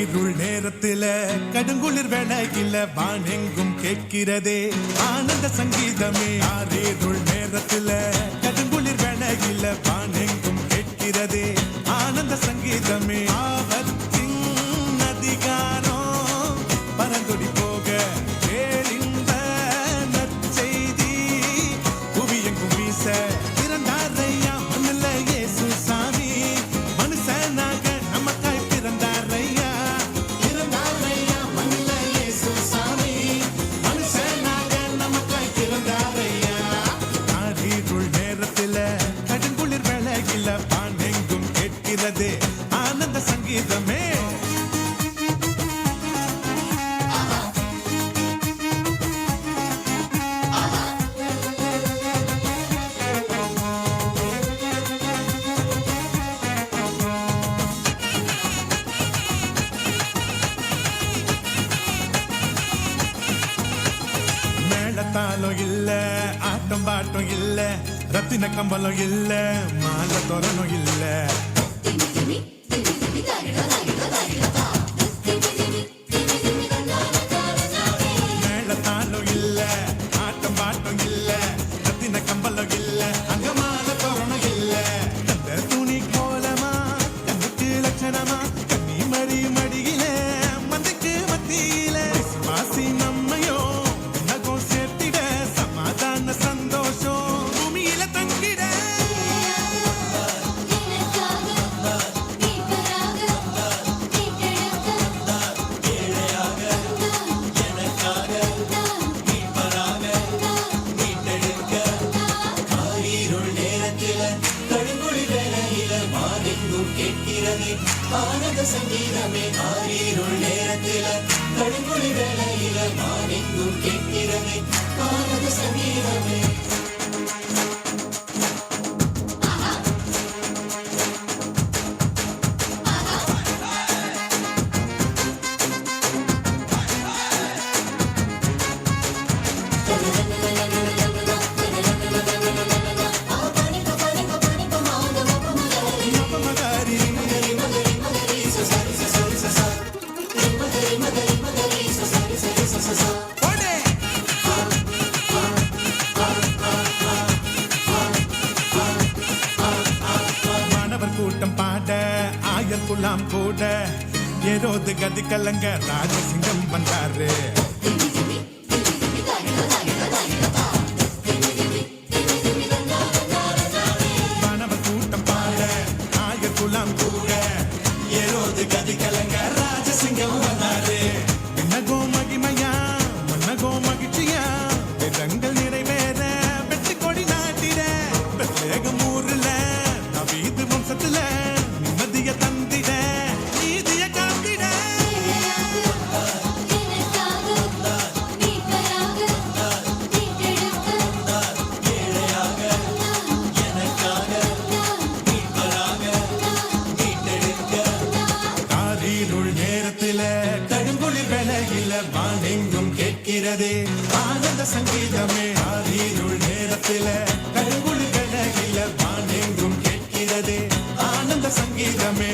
இருள் நேரத்தில கடுங்குளிர் வேளையில வானெங்கும் கேட்கிறதே ஆனந்த சங்கீதமே. இருள் நேரத்தில கடுங்குளிர் வேளையில வானெங்கும் கேட்கிறதே ஆனந்த சங்கீதமே. ஆபத்தின் அதிகாரம் பரந்தொடி போக கேளிந்த நற்செய்தி புவியெங்கும் வீச பிறந்தாரையா மண்ணில இயேசு சாமி மனுஷனாக நமக்காய் பிறந்தார். ஆனந்த சங்கீதமே. மேளத்தாளம் இல்ல, ஆட்டம் பாட்டம் இல்ல, ரத்தின கம்பளம் இல்ல, மாலை தோரணம் இல்ல. மேளத்தாளம் இல்ல, ஆட்டம் பாட்டம் இல்ல, ரத்தின கம்பளம் இல்ல, அங்க மாலை தோரணம் இல்ல. அந்த துணி கோலமா கண்ணுக்கு லட்சணமா கண்ணி மறி மடியில மந்தைக்கு மத்தியில வாசி நம்மையோ நகம் சேர்த்திட சமாதான சந்தோஷம் பூமியில தங்கிட. ஆனந்த சங்கீதமே. ஆரீருள் நேரத்தில கடுங்குளி வேளையில மானெங்கும் கேட்கிறதே ஆனந்த சங்கீதமே. கூட்டம் பாட ஆயர்குலாம் கூட ஏரோது கதி கலங்க ராஜசிங்கம் வந்தாரு. மாணவர் கூட்டம் பாட ஆயர்குலாம் கூட ஏரோது கதி கலங்க ராஜசிங்கம் வந்தாரு. என்னகோ மகிமையா மன்னகோ மகிழ்ச்சியா வேதங்கள் நிறைவேற வெற்றி கொடி நாட்டிட பிரத்யேகம் ஊர்ல நவீது வம்சத்துல நிம்மதிய தந்திட நீதிய காத்திட. ஆரீருள் நேரத்தில கடுங்குளிர் வேளையில வானெங்கும் கேட்கிறதே ஆனந்த சங்கீதமே. ஆரீருள் நேரத்தில கடுங்குளிர் வேளையில வானெங்கும் கேட்கிறதே ஆனந்த சங்கீதமே.